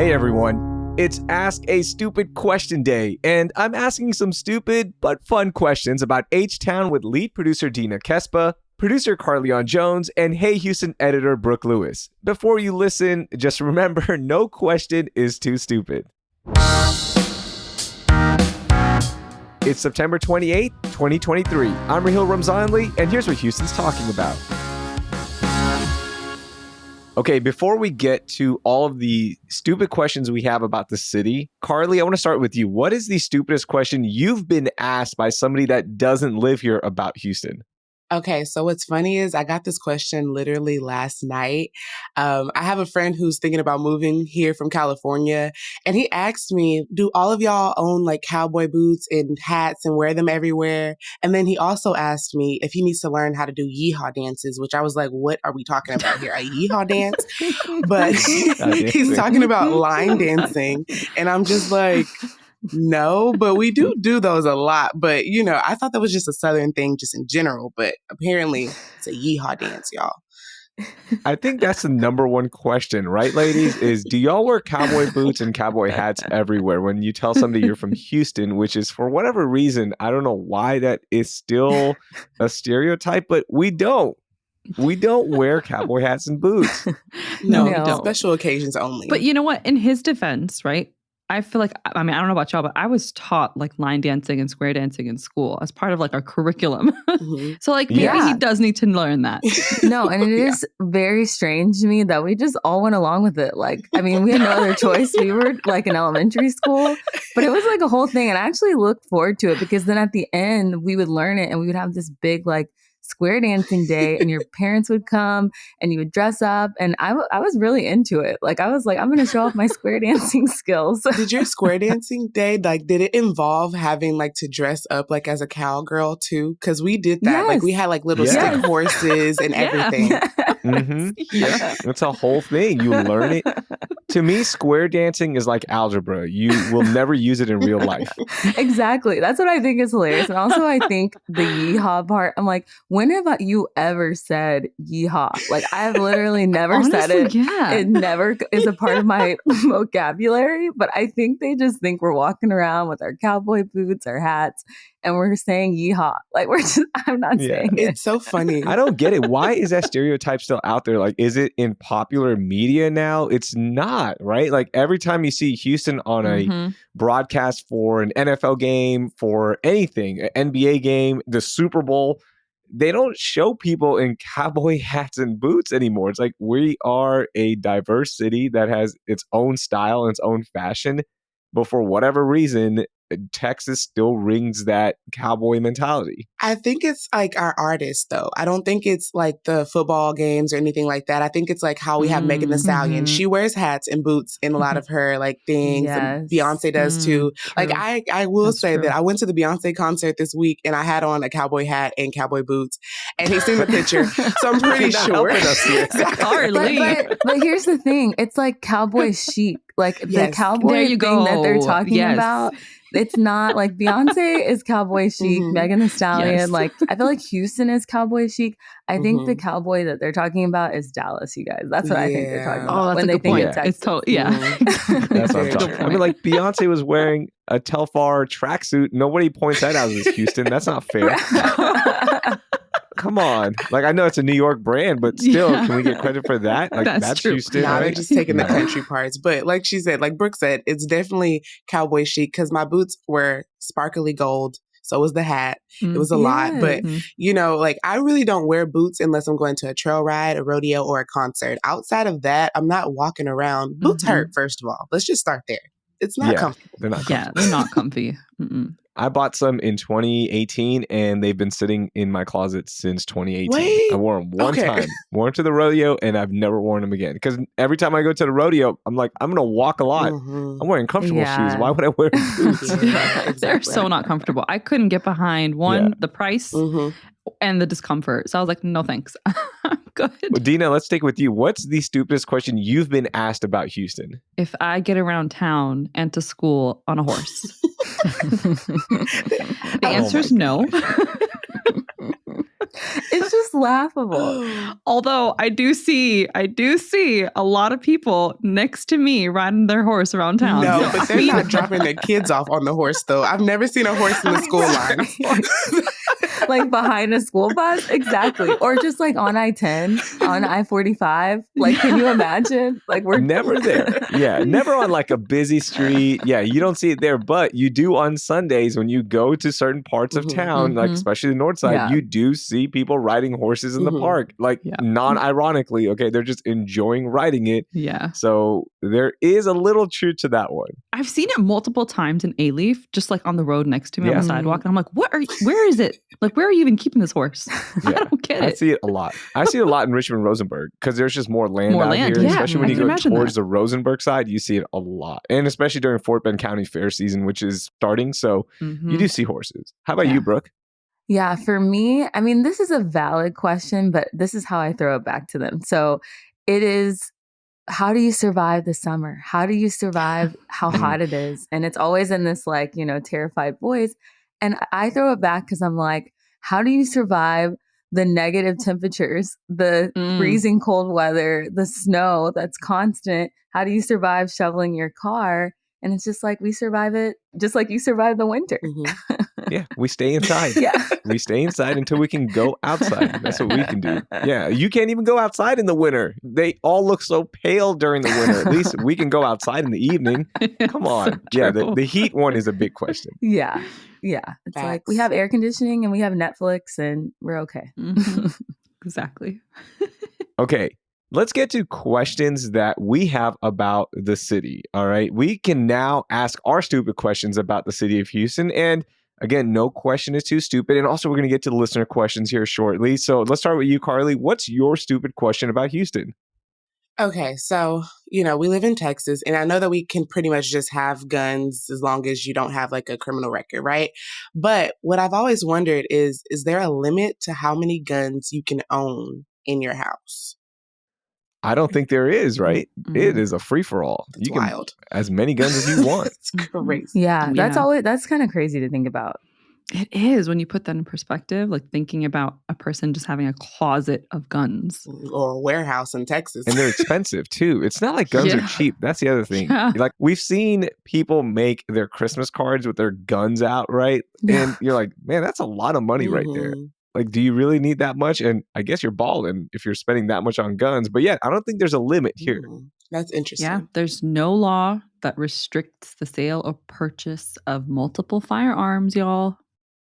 Hey everyone, it's Ask a Stupid Question Day, and I'm asking some stupid but fun questions about H-Town with lead producer Dina Kesbeh, producer Carlignon Jones, and Hey Houston editor Brooke Lewis. Before you listen, just remember, no question is too stupid. It's September 28th, 2023. I'm Raheel Ramzanali, and here's what Houston's talking about. Okay, before we get to all of the stupid questions we have about the city, Carly, I want to start with you. What is the stupidest question you've been asked by somebody that doesn't live here about Houston? Okay, so what's funny is I got this question literally last night. I have a friend who's thinking about moving here from California, and he asked me, do all of y'all own like cowboy boots and hats and wear them everywhere? And then he also asked me if he needs to learn how to do yeehaw dances, which I was like, what are we talking about here? A yeehaw dance? But he's talking about line dancing, and I'm just like, no, but we do those a lot. But, you know, I thought that was just a Southern thing just in general. But apparently it's a yeehaw dance, y'all. I think that's the number one question, right, ladies? Is do y'all wear cowboy boots and cowboy hats everywhere? When you tell somebody you're from Houston, which is for whatever reason, I don't know why that is still a stereotype, but we don't. We don't wear cowboy hats and boots. No, we don't. Special occasions only. But you know what? In his defense, right? I feel like, I mean, I don't know about y'all, but I was taught like line dancing and square dancing in school as part of like our curriculum. Mm-hmm. So like maybe he does need to learn that. No, and it is very strange to me that we just all went along with it. Like, I mean, we had no other choice. We were like in elementary school, but it was like a whole thing. And I actually looked forward to it because then at the end we would learn it and we would have this big like square dancing day and your parents would come and you would dress up. And I was really into it. Like, I was like, I'm going to show off my square dancing skills. Did your square dancing day, like, did it involve having like to dress up like as a cowgirl too? Because we did that. Yes. Like we had like little stick horses and everything. Mm-hmm. Yeah. It's a whole thing. You learn it. To me, square dancing is like algebra. You will never use it in real life. Exactly. That's what I think is hilarious. And also I think the yeehaw part, I'm like, when have you ever said yeehaw? Like, I've literally never said it. Yeah. It never is a part of my vocabulary. But I think they just think we're walking around with our cowboy boots, our hats, and we're saying yeehaw. Like, I'm not saying it. It's so funny. I don't get it. Why is that stereotype still out there? Like, is it in popular media now? It's not, right? Like, every time you see Houston on a broadcast for an NFL game, for anything, an NBA game, the Super Bowl, they don't show people in cowboy hats and boots anymore. It's like we are a diverse city that has its own style and its own fashion. But for whatever reason, Texas still rings that cowboy mentality. I think it's like our artists, though. I don't think it's like the football games or anything like that. I think it's like how we have Megan Thee Stallion. She wears hats and boots in a lot of her like things. Yes. And Beyonce does too. True. Like I will say that I went to the Beyonce concert this week and I had on a cowboy hat and cowboy boots. And he's seen the picture, so I'm pretty sure. But here's the thing: it's like cowboy chic, like the cowboy thing that they're talking about. It's not like Beyonce is cowboy chic, Megan Thee Stallion. Yes. Like, I feel like Houston is cowboy chic. I think the cowboy that they're talking about is Dallas, you guys. That's what I think they're talking about when they think it's Texas. It's totally, That's what I'm talking about. I mean, like, Beyonce was wearing a Telfar tracksuit. Nobody points that out as Houston. That's not fair. Come on. Like, I know it's a New York brand, but still, can we get credit for that? Like, that's true. Houston. Nah, they're just taking the country parts. But like she said, like Brooke said, it's definitely cowboy chic because my boots were sparkly gold. So was the hat. It was a lot. But, you know, like, I really don't wear boots unless I'm going to a trail ride, a rodeo, or a concert. Outside of that, I'm not walking around. Boots hurt, first of all. Let's just start there. It's not comfortable. They're not comfy. Yeah, they're not comfy. I bought some in 2018 and they've been sitting in my closet since 2018. Wait. I wore them one time. Wore them to the rodeo and I've never worn them again. Because every time I go to the rodeo, I'm like, I'm going to walk a lot. I'm wearing comfortable shoes. Why would I wear boots? Exactly. They're so not comfortable. I couldn't get behind the price and the discomfort. So I was like, no, thanks. I'm good. Well, Dina, let's stick with you. What's the stupidest question you've been asked about Houston? If I get around town and to school on a horse. The answer is no. It's just just laughable. Although I do see a lot of people next to me riding their horse around town. No, but they're not dropping their kids off on the horse, though. I've never seen a horse in the school line. Like behind a school bus? Exactly. Or just like on I-10, on I-45. Like, can you imagine? Like, we're never there. Yeah, never on like a busy street. Yeah, you don't see it there, but you do on Sundays when you go to certain parts of town, like especially the north side, you do see people riding horses in the park. Like, non-ironically, okay, they're just enjoying riding it. Yeah. So there is a little truth to that one. I've seen it multiple times in A-Leaf, just like on the road next to me on the sidewalk. And I'm like, where is it? Like, where are you even keeping this horse? I don't get it. I see it a lot. I see it a lot in Richmond, Rosenberg, because there's just more land out here. Yeah, especially when you go towards that. the Rosenberg side, you see it a lot. And especially during Fort Bend County Fair season, which is starting. So you do see horses. How about you, Brooke? Yeah, for me, I mean, this is a valid question, but this is how I throw it back to them. So it is, how do you survive the summer? How do you survive how hot it is? And it's always in this like, terrified voice. And I throw it back because I'm like, how do you survive the negative temperatures, the freezing cold weather, the snow that's constant? How do you survive shoveling your car? And it's just like, we survive it just like you survive the winter. Yeah, we stay inside. We stay inside until we can go outside. That's what we can do. Yeah, you can't even go outside in the winter. They all look so pale during the winter. At least we can go outside in the evening. Come on. So the heat one is a big question. Yeah. It's like we have air conditioning and we have Netflix and we're okay. Exactly. Okay. Let's get to questions that we have about the city. All right. We can now ask our stupid questions about the city of Houston. And again, no question is too stupid. And also, we're going to get to the listener questions here shortly. So let's start with you, Carly. What's your stupid question about Houston? Okay, so, we live in Texas, and I know that we can pretty much just have guns as long as you don't have like a criminal record, right? But what I've always wondered is there a limit to how many guns you can own in your house? I don't think there is, right? It is a free-for-all. It's wild. As many guns as you want. It's crazy. Yeah, that's kind of crazy to think about. It is when you put that in perspective, like thinking about a person just having a closet of guns. Or a warehouse in Texas. And they're expensive too. It's not like guns are cheap. That's the other thing. Like we've seen people make their Christmas cards with their guns out, right? And you're like, man, that's a lot of money right there. Like, do you really need that much? And I guess you're balling if you're spending that much on guns. But yeah, I don't think there's a limit here. That's interesting. Yeah, there's no law that restricts the sale or purchase of multiple firearms, y'all.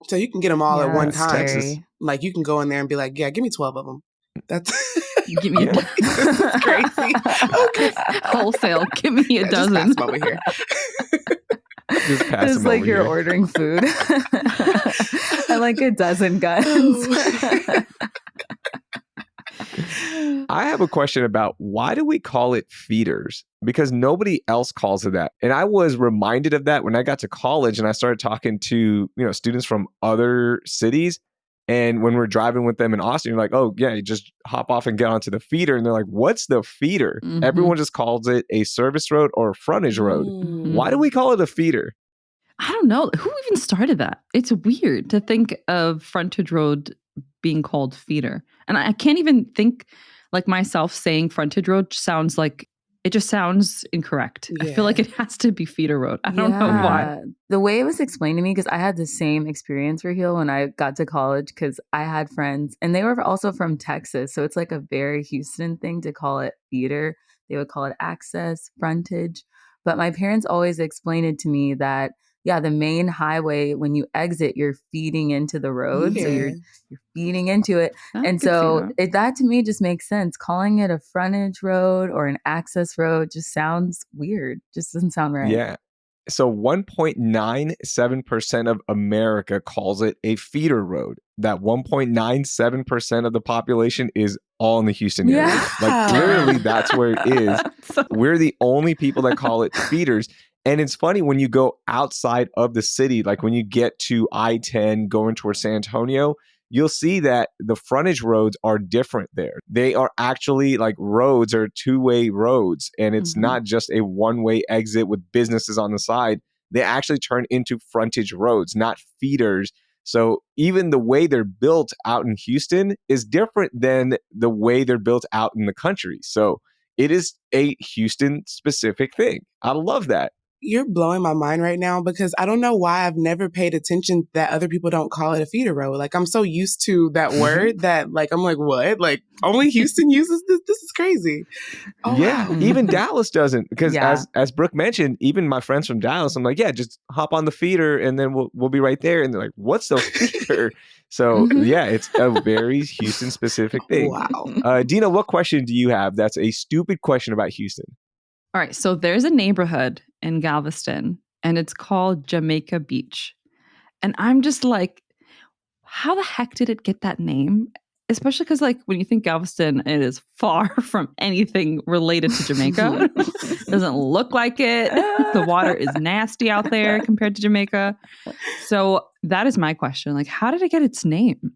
So you can get them all at one time. Texas. Like you can go in there and be like, yeah, give me 12 of them. That's give me this is crazy. Okay. Wholesale. Give me a dozen. Just pass them over here. Just pass it's them like over you're here. ordering food. I like a dozen guns. I have a question about why do we call it feeders? Because nobody else calls it that. And I was reminded of that when I got to college and I started talking to, students from other cities. And when we're driving with them in Austin, you're like, oh, yeah, you just hop off and get onto the feeder. And they're like, what's the feeder? Everyone just calls it a service road or a frontage road. Why do we call it a feeder? I don't know. Who even started that? It's weird to think of frontage road being called feeder. And I can't even think like myself saying frontage road sounds like it just sounds incorrect. I feel like it has to be feeder road. I don't know why. The way it was explained to me, because I had the same experience, Raheel, when I got to college, because I had friends and they were also from Texas. So it's like a very Houston thing to call it feeder. They would call it access, frontage. But my parents always explained it to me that the main highway, when you exit, you're feeding into the road. So you're feeding into it. And so that to me just makes sense. Calling it a frontage road or an access road just sounds weird. Just doesn't sound right. Yeah. So 1.97% of America calls it a feeder road. That 1.97% of the population is all in the Houston area. Like literally that's where it is. We're the only people that call it feeders. And it's funny when you go outside of the city, like when you get to I-10 going towards San Antonio, you'll see that the frontage roads are different there. They are actually like roads or two-way roads. And it's not just a one-way exit with businesses on the side. They actually turn into frontage roads, not feeders. So even the way they're built out in Houston is different than the way they're built out in the country. So it is a Houston specific thing. I love that. You're blowing my mind right now because I don't know why I've never paid attention that other people don't call it a feeder road. Like, I'm so used to that word that, like, I'm like, what? Like, only Houston uses this? This is crazy. Oh, yeah, wow. even Dallas doesn't. Because as Brooke mentioned, even my friends from Dallas, I'm like, yeah, just hop on the feeder and then we'll be right there. And they're like, what's the feeder? So yeah, it's a very Houston specific thing. Wow. Dina, what question do you have that's a stupid question about Houston? All right, so there's a neighborhood in Galveston, and it's called Jamaica Beach. And I'm just like, how the heck did it get that name? Especially because, like, when you think Galveston, it is far from anything related to Jamaica. Doesn't look like it. The water is nasty out there compared to Jamaica. So that is my question. Like, how did it get its name?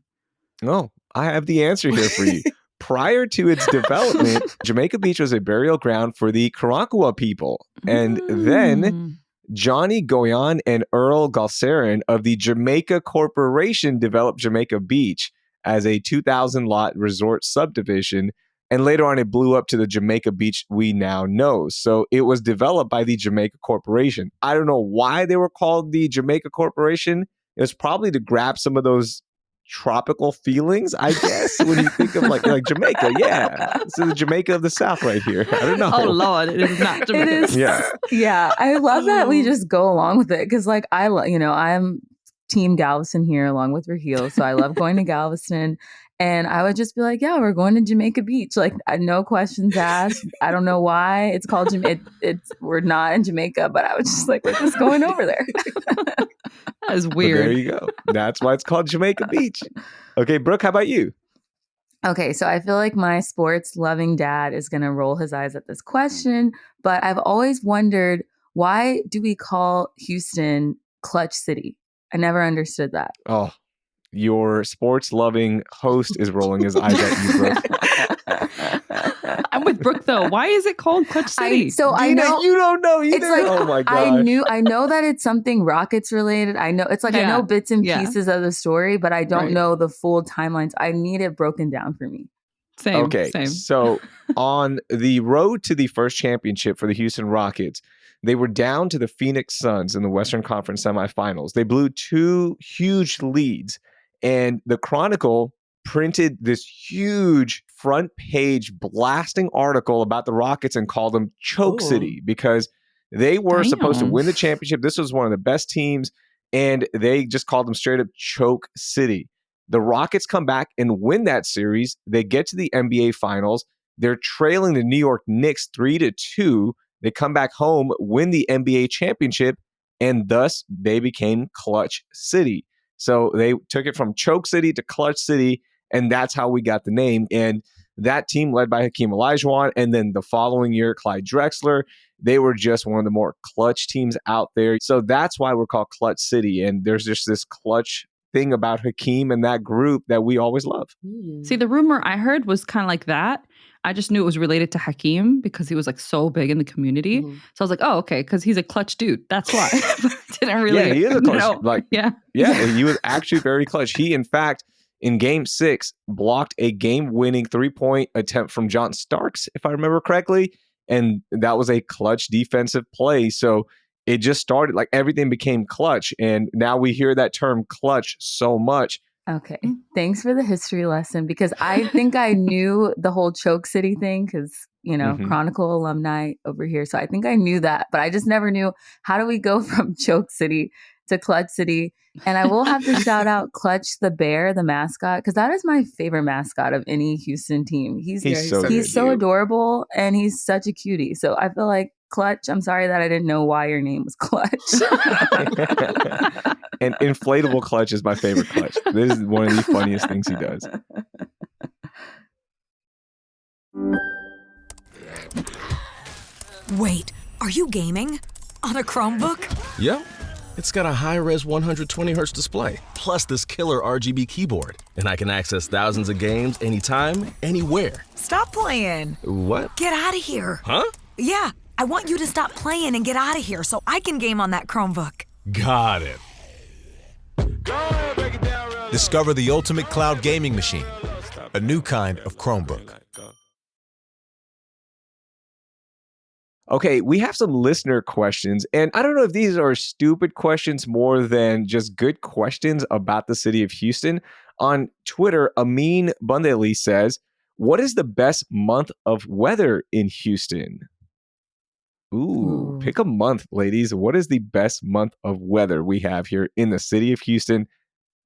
Oh, I have the answer here for you. Prior to its development, Jamaica Beach was a burial ground for the Karankawa people. And then Johnny Goyon and Earl Galceran of the Jamaica Corporation developed Jamaica Beach as a 2,000-lot resort subdivision. And later on, it blew up to the Jamaica Beach we now know. So it was developed by the Jamaica Corporation. I don't know why they were called the Jamaica Corporation. It was probably to grab some of those tropical feelings, I guess, when you think of like Jamaica. Yeah, this is the Jamaica of the South right here. I don't know. Oh Lord, it is not Jamaica. It is. Yeah. I love that we just go along with it because, like, I'm Team Galveston here along with Raheel, so I love going to Galveston. And I would just be like, yeah, we're going to Jamaica Beach. Like, no questions asked. I don't know why it's called Jamaica. We're not in Jamaica, but I was just like, we're just going over there. That is weird. But there you go. That's why it's called Jamaica Beach. Okay, Brooke, how about you? Okay, so I feel like my sports-loving dad is going to roll his eyes at this question, but I've always wondered, why do we call Houston Clutch City? I never understood that. Oh, your sports-loving host is rolling his eyes at you, Brooke. I'm with Brooke, though. Why is it called Clutch City? I know you don't know either. It's like, oh my god! I know that it's something Rockets related. I know it's like I know bits and pieces of the story, but I don't know the full timelines. I need it broken down for me. Same. So on the road to the first championship for the Houston Rockets, they were down to the Phoenix Suns in the Western Conference semifinals. They blew 2 huge leads, and the Chronicle printed this huge front page blasting article about the Rockets and called them Choke City because they were supposed to win the championship. This was one of the best teams, and they just called them straight up Choke City. The Rockets come back and win that series. They get to the NBA Finals. They're trailing the New York Knicks 3-2. They come back home, win the NBA championship, and thus they became Clutch City. So they took it from Choke City to Clutch City, and that's how we got the name. And that team led by Hakeem Olajuwon, and then the following year, Clyde Drexler, they were just one of the more clutch teams out there. So that's why we're called Clutch City. And there's just this clutch thing about Hakeem and that group that we always love. See, the rumor I heard was kind of like that. I just knew it was related to Hakeem because he was like so big in the community. So I was like, oh, okay, because he's a clutch dude. That's why. Didn't really. Yeah, he is a clutch. Yeah, he was actually very clutch. He, in fact, in Game 6, blocked a game-winning 3-point attempt from John Starks, if I remember correctly. And that was a clutch defensive play. So it just started, like everything became clutch. And now we hear that term clutch so much. Okay. Thanks for the history lesson, because I think I knew the whole Choke City thing because, Chronicle alumni over here. So I think I knew that, but I just never knew, how do we go from Choke City to Clutch City? And I will have to shout out Clutch the Bear, the mascot, because that is my favorite mascot of any Houston team. He's so adorable, and he's such a cutie. So I feel like Clutch, I'm sorry that I didn't know why your name was Clutch. And inflatable Clutch is my favorite Clutch. This is one of the funniest things he does. Wait, are you gaming? On a Chromebook? Yep. It's got a high-res 120Hz display, plus this killer RGB keyboard. And I can access thousands of games anytime, anywhere. Stop playing. What? Get out of here. Huh? Yeah, I want you to stop playing and get out of here so I can game on that Chromebook. Got it. Go ahead, break it down. Discover the ultimate cloud gaming machine, a new kind of Chromebook. Okay, we have some listener questions, and I don't know if these are stupid questions more than just good questions about the city of Houston. On Twitter, Amin Bundeli says, what is the best month of weather in Houston? Ooh, pick a month, ladies. What is the best month of weather we have here in the city of Houston?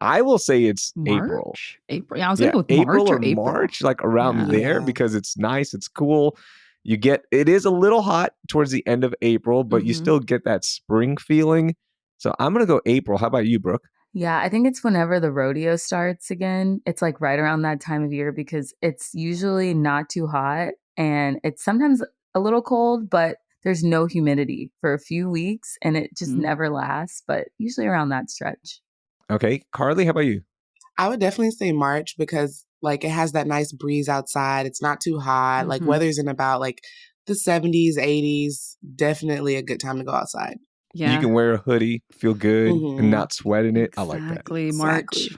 I will say it's April. April. Yeah, I was going to go with April March or March, like around there, because it's nice, it's cool. It is a little hot towards the end of April, but you still get that spring feeling. So I'm going to go April. How about you, Brooke? Yeah, I think it's whenever the rodeo starts again. It's like right around that time of year because it's usually not too hot and it's sometimes a little cold, but there's no humidity for a few weeks and it just never lasts, but usually around that stretch. Okay. Carly, how about you? I would definitely say March because like it has that nice breeze outside. It's not too hot. Like weather's in about like the 70s, 80s. Definitely a good time to go outside. Yeah. You can wear a hoodie, feel good, and not sweat in it. I like that. Exactly.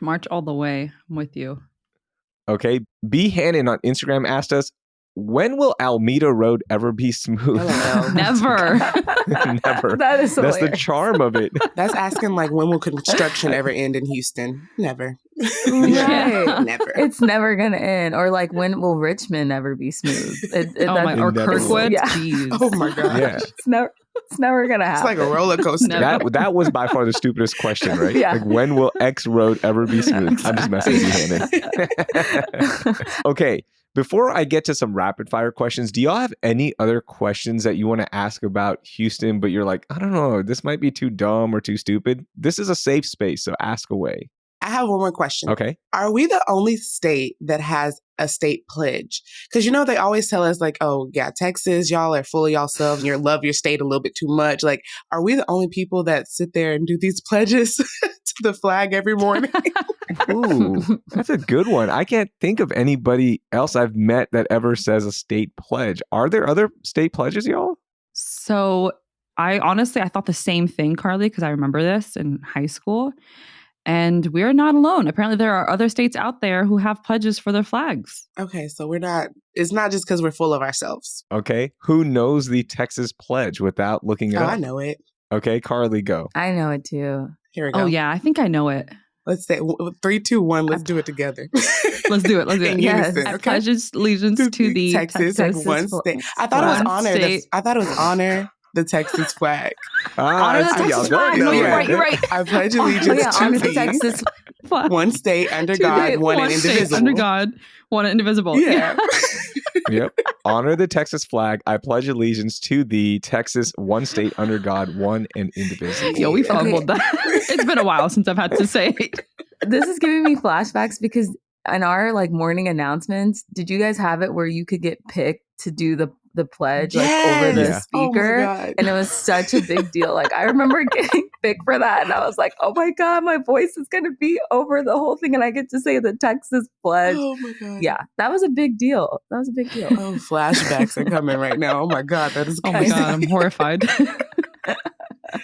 March all the way. I'm with you. Okay. B. Hannon on Instagram asked us, when will Alameda Road ever be smooth? Never. Never. That's the charm of it. That's asking like when will construction ever end in Houston? Never. Right. Never. It's never going to end. Or like when will Richmond ever be smooth? Or Kirkwood? Yeah. Jeez. Oh my gosh. Yeah. It's never going to happen. It's like a roller coaster. That was by far the stupidest question, right? Yeah. Like, when will X road ever be smooth? I'm just messing with you, Hannon. Okay. Before I get to some rapid fire questions, do y'all have any other questions that you want to ask about Houston, but you're like, I don't know, this might be too dumb or too stupid? This is a safe space, so ask away. I have one more question. Okay. Are we the only state that has a state pledge? Because, they always tell us like, oh, yeah, Texas, y'all are full of yourselves and you love your state a little bit too much. Like, are we the only people that sit there and do these pledges to the flag every morning? Ooh, that's a good one. I can't think of anybody else I've met that ever says a state pledge. Are there other state pledges, y'all? So I thought the same thing, Carly, because I remember this in high school. And we're not alone. Apparently, there are other states out there who have pledges for their flags. Okay, so it's not just because we're full of ourselves. Okay. Who knows the Texas pledge without looking it up? I know it. Okay, Carly, go. I know it too. Here we go. Oh, yeah, I think I know it. Let's say 3, 2, 1. Let's do it together. Let's do it. In Yes. unison, I okay? pledge allegiance to the Texas and one state. I thought it was honor the Texas flag. Honor the Texas flag. No, you're right. I pledge allegiance to the Texas flag. One state under God, one and indivisible. Under God, one and indivisible. Yeah. Yep. Honor the Texas flag. I pledge allegiance to the Texas, one state under God, one and indivisible. Yo, we fumbled that. It's been a while since I've had to say it. This is giving me flashbacks because in our morning announcements, did you guys have it where you could get picked to do the pledge over the speaker? And it was such a big deal. I remember getting picked for that and I was like, oh my God, my voice is going to be over the whole thing and I get to say the Texas pledge. Oh my God. Yeah, that was a big deal. Oh, flashbacks are coming right now. Oh my God, that is crazy. Oh my God, I'm horrified.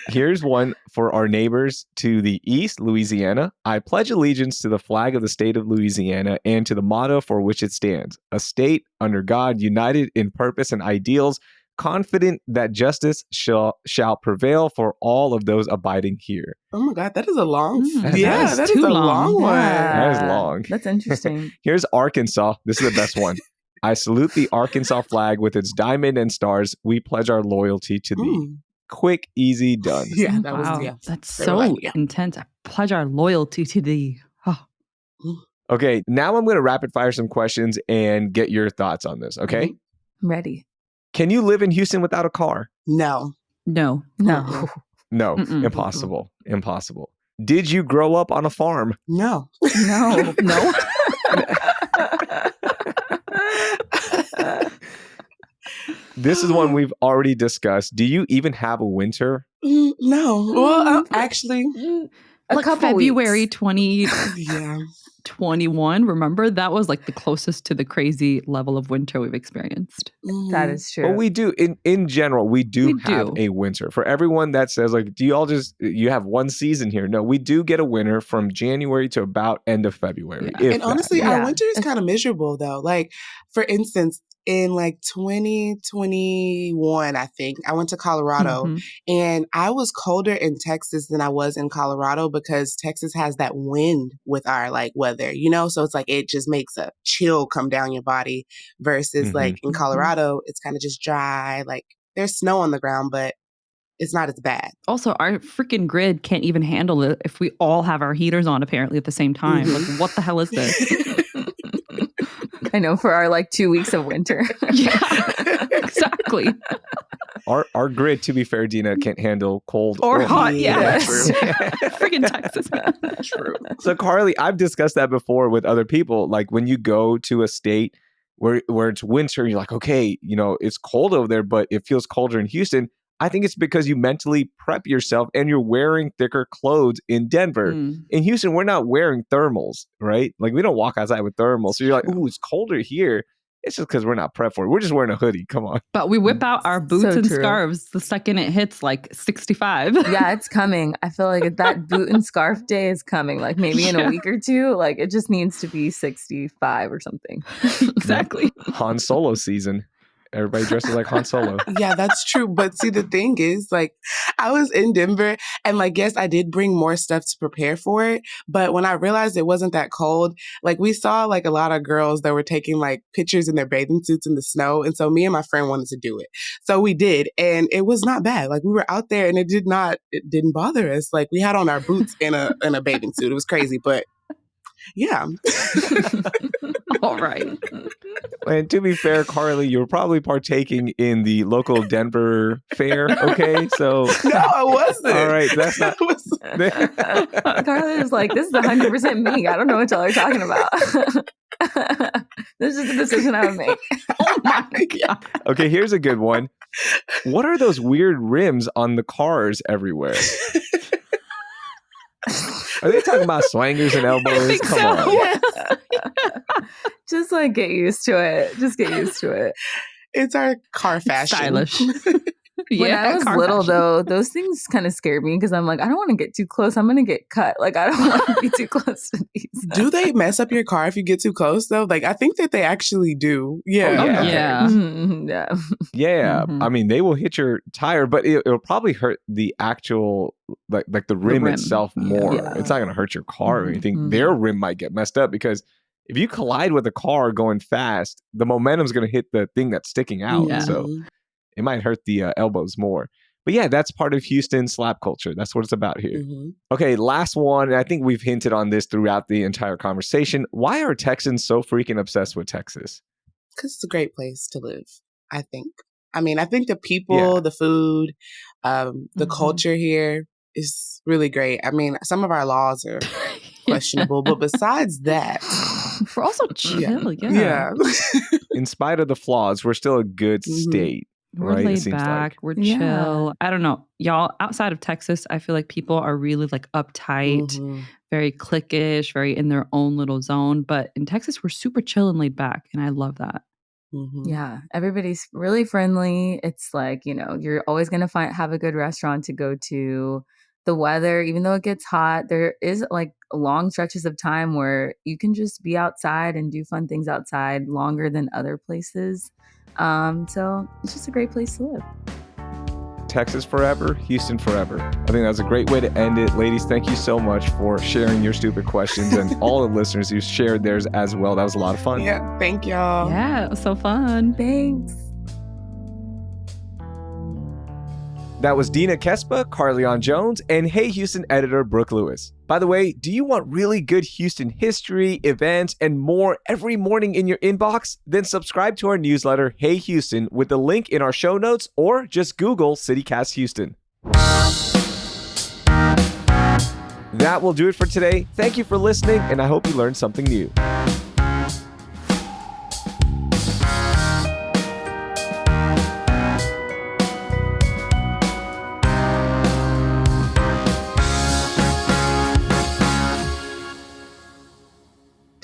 Here's one for our neighbors to the east, Louisiana. I pledge allegiance to the flag of the state of Louisiana and to the motto for which it stands, a state under God, united in purpose and ideals, confident that justice shall prevail for all of those abiding here. Oh my God, that is a long that is a long one. That is long. That's interesting. Here's Arkansas. This is the best one. I salute the Arkansas flag with its diamond and stars. We pledge our loyalty to thee. Quick, easy, done. Yeah, that's so intense. I pledge our loyalty to thee. Oh. Okay, now I'm going to rapid fire some questions and get your thoughts on this, okay? I'm ready. Can you live in Houston without a car? No. No. No, impossible. Impossible. Did you grow up on a farm? No. No. This is one we've already discussed. Do you even have a winter? No. Well, actually, a couple February weeks. 20. Yeah. 21. Remember, that was like the closest to the crazy level of winter we've experienced. That is true. But we do, in general, we have a winter. For everyone that says, like, do you all you have one season here? No, we do get a winter from January to about end of February. Yeah. And honestly, our winter is kind of miserable, though. Like, for instance, in like 2021, I think, I went to Colorado and I was colder in Texas than I was in Colorado because Texas has that wind with our like weather, you know? So it's like, it just makes a chill come down your body versus like in Colorado, it's kind of just dry. Like there's snow on the ground, but it's not as bad. Also, our freaking grid can't even handle it if we all have our heaters on apparently at the same time. Like, what the hell is this? I know, for our like 2 weeks of winter. Yeah, exactly. Our grid, to be fair, Dina, can't handle cold or hot. Yeah, true. Freaking Texas. True. So, Carly, I've discussed that before with other people. Like when you go to a state where it's winter, you're like, okay, you know, it's cold over there, but it feels colder in Houston. I think it's because you mentally prep yourself and you're wearing thicker clothes in Denver. In Houston, we're not wearing thermals, right? Like we don't walk outside with thermals. So you're like, ooh, it's colder here. It's just because we're not prepped for it. We're just wearing a hoodie. Come on. But we whip out our boots and scarves the second it hits like 65. Yeah, it's coming. I feel like that boot and scarf day is coming. Like maybe in a week or two. Like it just needs to be 65 or something. Exactly. Han Solo season. Everybody dresses like Han Solo. Yeah, that's true. But see, the thing is, like, I was in Denver and, like, yes, I did bring more stuff to prepare for it. But when I realized it wasn't that cold, like, we saw, like, a lot of girls that were taking, like, pictures in their bathing suits in the snow. And so me and my friend wanted to do it. So we did. And it was not bad. Like, we were out there and it didn't bother us. Like, we had on our boots and a bathing suit. It was crazy. But yeah. All right. And to be fair, Carly, you were probably partaking in the local Denver fair. Okay, so no, I wasn't. All right, that's not. Carly was like, "This is 100% me. I don't know what y'all are talking about. This is just a decision I would make." Oh my God. Okay, here's a good one. What are those weird rims on the cars everywhere? Are they talking about swangers and elbows? Come on. Yes. Just like get used to it. Just get used to it. It's our car fashion. Stylish. When I was little, though, those things kind of scared me because I'm like, I don't want to get too close. I'm going to get cut. Like, I don't want to be too close to these. Do they mess up your car if you get too close, though? Like, I think that they actually do. Yeah. Oh, yeah. Mm-hmm. Yeah. Yeah. I mean, they will hit your tire, but it'll probably hurt the actual, like the rim itself more. Yeah. It's not going to hurt your car or anything. Their rim might get messed up because if you collide with a car going fast, the momentum's going to hit the thing that's sticking out. Yeah. So it might hurt the elbows more. But yeah, that's part of Houston slap culture. That's what it's about here. Okay, last one. And I think we've hinted on this throughout the entire conversation. Why are Texans so freaking obsessed with Texas? Because it's a great place to live, I think. I mean, I think the people, the food, the culture here is really great. I mean, some of our laws are questionable, but besides that, we're also chill. Yeah. In spite of the flaws, we're still a good state. We're right? laid back. We're chill. I don't know. Y'all, outside of Texas, I feel like people are really like uptight, very cliquish, very in their own little zone. But in Texas, we're super chill and laid back. And I love that. Yeah. Everybody's really friendly. It's like, you know, you're always going to have a good restaurant to go to. The weather, even though it gets hot, there is like long stretches of time where you can just be outside and do fun things outside longer than other places. So it's just a great place to live. Texas forever, Houston forever. I think that's a great way to end it. Ladies, thank you so much for sharing your stupid questions and all the listeners who shared theirs as well. That was a lot of fun. Yeah, thank y'all. Yeah, it was so fun. Thanks. That was Dina Kesbeh, Carlignon Jones, and Hey Houston editor Brooke Lewis. By the way, do you want really good Houston history, events, and more every morning in your inbox? Then subscribe to our newsletter, Hey Houston, with the link in our show notes, or just Google CityCast Houston. That will do it for today. Thank you for listening, and I hope you learned something new.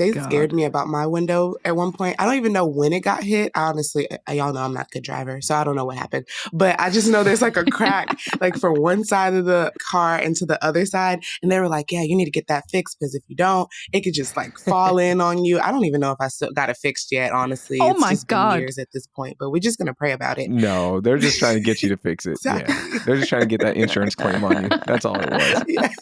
They God. scared me about my window at one point. I don't even know when it got hit. Honestly, y'all know I'm not a good driver, so I don't know what happened. But I just know there's like a crack like from one side of the car and to the other side. And they were like, yeah, you need to get that fixed because if you don't, it could just like fall in on you. I don't even know if I still got it fixed yet, honestly. Oh it's my just God. been years at this point, but we're just going to pray about it. No, they're just trying to get you to fix it. Exactly. Yeah. They're just trying to get that insurance claim on you. That's all it was. Yes.